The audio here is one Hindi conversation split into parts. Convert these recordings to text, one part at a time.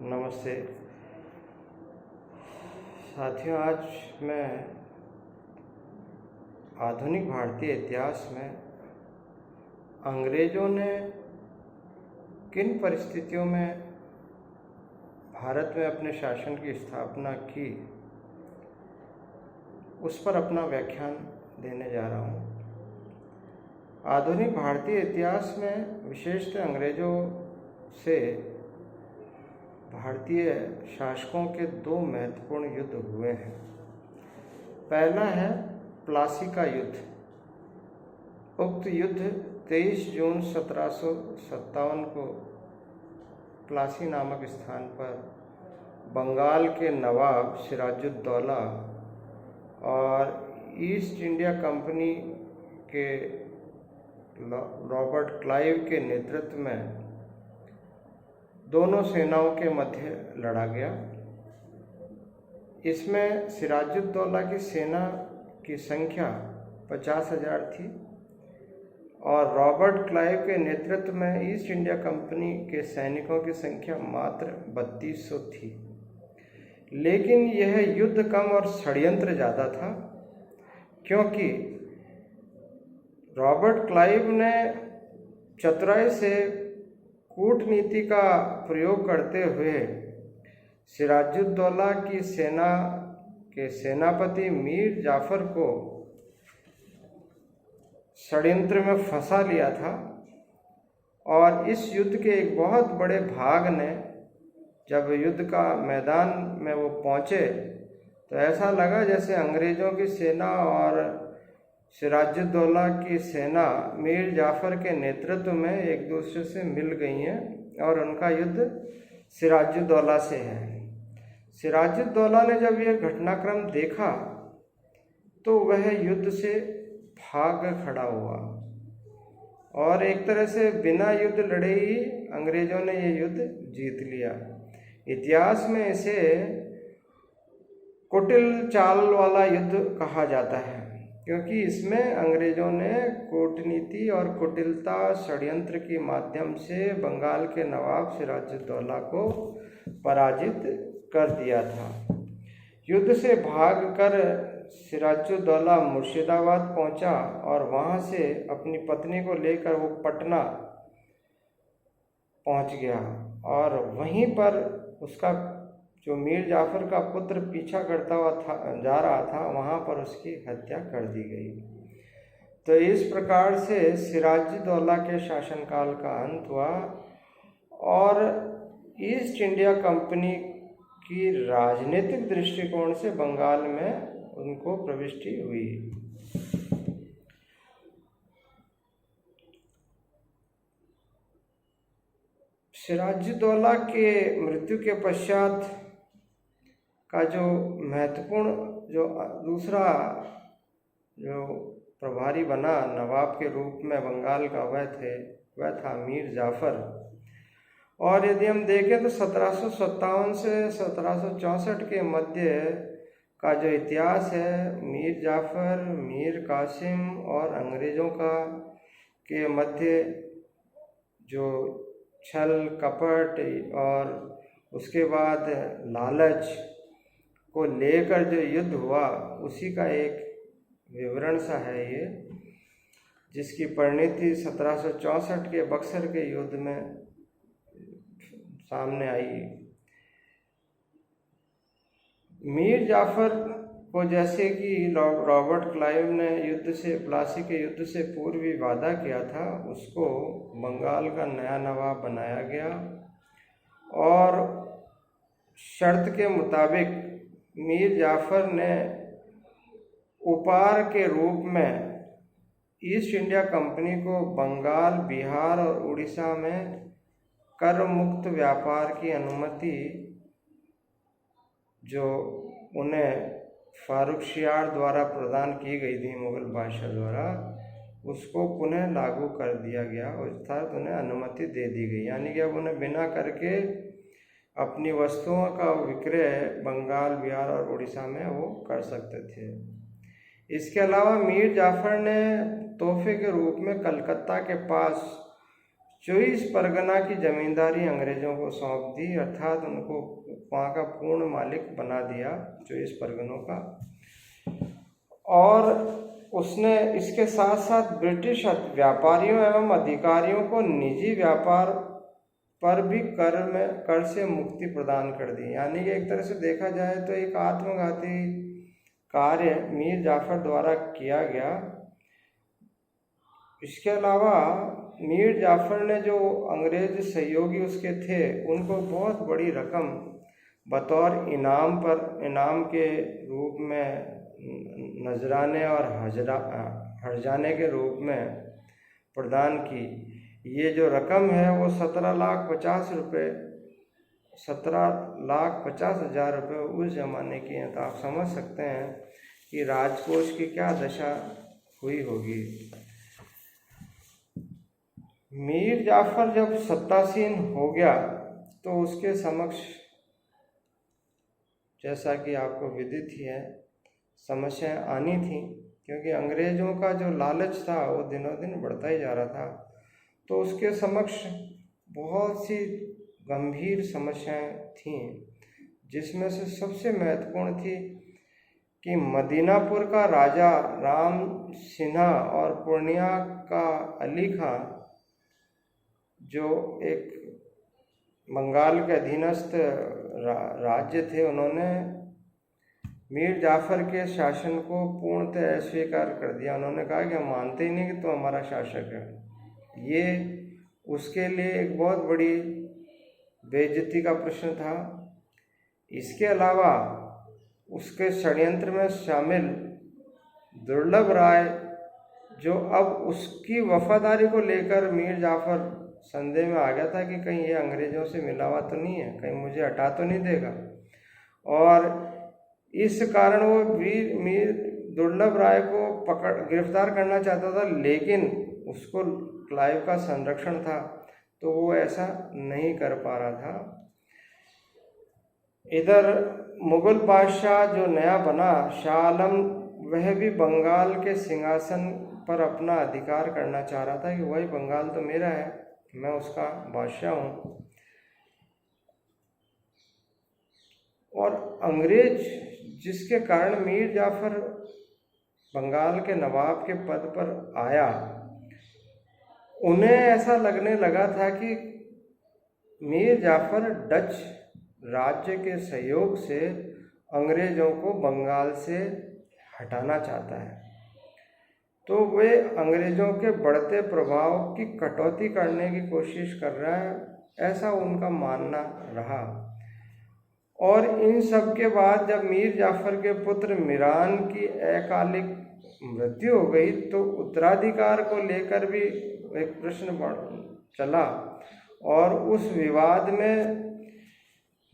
नमस्ते साथियों। आज मैं आधुनिक भारतीय इतिहास में अंग्रेज़ों ने किन परिस्थितियों में भारत में अपने शासन की स्थापना की, उस पर अपना व्याख्यान देने जा रहा हूँ। आधुनिक भारतीय इतिहास में विशेषतः अंग्रेज़ों से भारतीय शासकों के दो महत्वपूर्ण युद्ध हुए हैं। पहला है प्लासी का युद्ध। उक्त युद्ध 23 जून 1757 को प्लासी नामक स्थान पर बंगाल के नवाब सिराजुद्दौला और ईस्ट इंडिया कंपनी के रॉबर्ट क्लाइव के नेतृत्व में दोनों सेनाओं के मध्य लड़ा गया। इसमें सिराजुद्दौला की सेना की संख्या 50,000 थी और रॉबर्ट क्लाइव के नेतृत्व में ईस्ट इंडिया कंपनी के सैनिकों की संख्या मात्र 3200 थी। लेकिन यह युद्ध कम और षड्यंत्र ज़्यादा था, क्योंकि रॉबर्ट क्लाइव ने चतुराई से कूटनीति का प्रयोग करते हुए सिराजुद्दौला की सेना के सेनापति मीर जाफर को षड्यंत्र में फंसा लिया था। और इस युद्ध के एक बहुत बड़े भाग ने जब युद्ध का मैदान में वो पहुंचे तो ऐसा लगा जैसे अंग्रेज़ों की सेना और सिराजुद्दौला की सेना मीर जाफर के नेतृत्व में एक दूसरे से मिल गई हैं और उनका युद्ध सिराजुद्दौला से है। सिराजुद्दौला ने जब यह घटनाक्रम देखा तो वह युद्ध से भाग खड़ा हुआ और एक तरह से बिना युद्ध लड़े ही अंग्रेज़ों ने यह युद्ध जीत लिया। इतिहास में इसे कुटिल चाल वाला युद्ध कहा जाता है, क्योंकि इसमें अंग्रेज़ों ने कूटनीति और कुटिलता षड्यंत्र के माध्यम से बंगाल के नवाब सिराजुद्दौला को पराजित कर दिया था। युद्ध से भागकर सिराजुद्दौला मुर्शिदाबाद पहुंचा और वहां से अपनी पत्नी को लेकर वो पटना पहुंच गया और वहीं पर उसका जो मीर जाफर का पुत्र पीछा करता हुआ जा रहा था, वहाँ पर उसकी हत्या कर दी गई। तो इस प्रकार से सिराजुद्दौला के शासनकाल का अंत हुआ और ईस्ट इंडिया कंपनी की राजनीतिक दृष्टिकोण से बंगाल में उनको प्रविष्टि हुई। सिराजुद्दौला के मृत्यु के पश्चात का जो महत्वपूर्ण दूसरा प्रभारी बना नवाब के रूप में बंगाल का वह था मीर जाफर। और यदि हम देखें तो 1757 से 1764 के मध्य का जो इतिहास है, मीर जाफर, मीर कासिम और अंग्रेज़ों के मध्य जो छल कपट और उसके बाद लालच को लेकर जो युद्ध हुआ, उसी का एक विवरण सा है ये, जिसकी परिणति 1764 के बक्सर के युद्ध में सामने आई। मीर जाफर को जैसे कि रॉबर्ट क्लाइव ने प्लासी के युद्ध से पूर्व ही वादा किया था, उसको बंगाल का नया नवाब बनाया गया और शर्त के मुताबिक मीर जाफर ने उपहार के रूप में ईस्ट इंडिया कंपनी को बंगाल, बिहार और उड़ीसा में कर मुक्त व्यापार की अनुमति जो उन्हें फारुखशियार द्वारा प्रदान की गई थी, मुगल बादशाह द्वारा, उसको पुनः लागू कर दिया गया, अर्थात उन्हें अनुमति दे दी गई। यानी कि अब उन्हें बिना करके अपनी वस्तुओं का विक्रय बंगाल, बिहार और उड़ीसा में वो कर सकते थे। इसके अलावा मीर जाफर ने तोहफे के रूप में कलकत्ता के पास 24 परगना की जमींदारी अंग्रेजों को सौंप दी, अर्थात उनको वहाँ का पूर्ण मालिक बना दिया 24 परगनों का। और उसने इसके साथ साथ ब्रिटिश व्यापारियों एवं अधिकारियों को निजी व्यापार पर भी कर से मुक्ति प्रदान कर दी। यानी कि एक तरह से देखा जाए तो एक आत्मघाती कार्य मीर जाफर द्वारा किया गया। इसके अलावा मीर जाफर ने जो अंग्रेज सहयोगी उसके थे उनको बहुत बड़ी रकम बतौर इनाम के रूप में, नजराने और हर्जाने के रूप में प्रदान की। ये जो रकम है वो 17,50,000 रुपये उस ज़माने की है। तो आप समझ सकते हैं कि राजकोष की क्या दशा हुई होगी। मीर जाफर जब सत्तासीन हो गया तो उसके समक्ष, जैसा कि आपको विदित ही है, समस्याएं आनी थी, क्योंकि अंग्रेजों का जो लालच था वो दिनों दिन बढ़ता ही जा रहा था। तो उसके समक्ष बहुत सी गंभीर समस्याएं थीं, जिसमें से सबसे महत्वपूर्ण थी कि मदीनापुर का राजा राम सिन्हा और पूर्णिया का अली खां, जो एक बंगाल के अधीनस्थ राज्य थे, उन्होंने मीर जाफर के शासन को पूर्णतः अस्वीकार कर दिया। उन्होंने कहा कि हम मानते ही नहीं कि तो हमारा शासक है। ये उसके लिए एक बहुत बड़ी बेइज्जती का प्रश्न था। इसके अलावा उसके षड्यंत्र में शामिल दुर्लभ राय, जो अब उसकी वफादारी को लेकर मीर जाफर संदेह में आ गया था कि कहीं ये अंग्रेजों से मिला हुआ तो नहीं है, कहीं मुझे हटा तो नहीं देगा। और इस कारण वो मीर दुर्लभ राय को गिरफ्तार करना चाहता था, लेकिन उसको क्लाइव का संरक्षण था तो वो ऐसा नहीं कर पा रहा था। इधर मुगल बादशाह जो नया बना शाह आलम, वह भी बंगाल के सिंहासन पर अपना अधिकार करना चाह रहा था कि वही बंगाल तो मेरा है, मैं उसका बादशाह हूँ। और अंग्रेज, जिसके कारण मीर जाफर बंगाल के नवाब के पद पर आया, उन्हें ऐसा लगने लगा था कि मीर जाफर डच राज्य के सहयोग से अंग्रेजों को बंगाल से हटाना चाहता है। तो वे अंग्रेजों के बढ़ते प्रभाव की कटौती करने की कोशिश कर रहा है, ऐसा उनका मानना रहा। और इन सब के बाद जब मीर जाफर के पुत्र मीरान की अकालिक मृत्यु हो गई तो उत्तराधिकार को लेकर भी एक प्रश्न चला। और उस विवाद में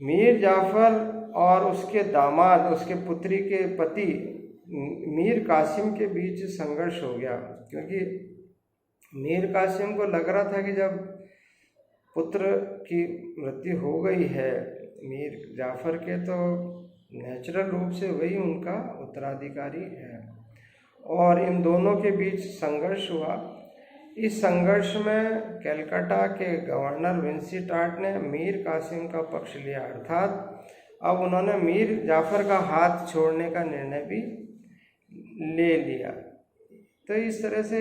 मीर जाफर और उसके दामाद, उसके पुत्री के पति मीर कासिम के बीच संघर्ष हो गया, क्योंकि मीर कासिम को लग रहा था कि जब पुत्र की मृत्यु हो गई है मीर जाफर के, तो नेचुरल रूप से वही उनका उत्तराधिकारी है। और इन दोनों के बीच संघर्ष हुआ। इस संघर्ष में कलकत्ता के गवर्नर विंसीटार्ट ने मीर कासिम का पक्ष लिया, अर्थात अब उन्होंने मीर जाफर का हाथ छोड़ने का निर्णय भी ले लिया। तो इस तरह से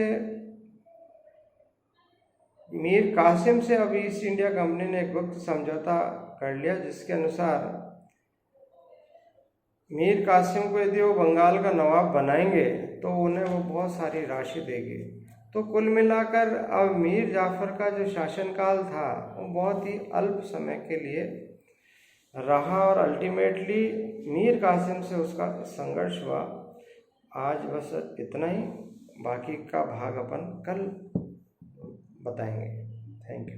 मीर कासिम से अभी ईस्ट इंडिया कंपनी ने एक वक्त समझौता कर लिया, जिसके अनुसार मीर कासिम को यदि वो बंगाल का नवाब बनाएंगे तो उन्हें वो बहुत सारी राशि देगी। तो कुल मिलाकर अब मीर जाफर का जो शासनकाल था वो बहुत ही अल्प समय के लिए रहा और अल्टीमेटली मीर कासिम से उसका संघर्ष हुआ। आज बस इतना ही, बाकी का भाग अपन कल बताएंगे। Thank you.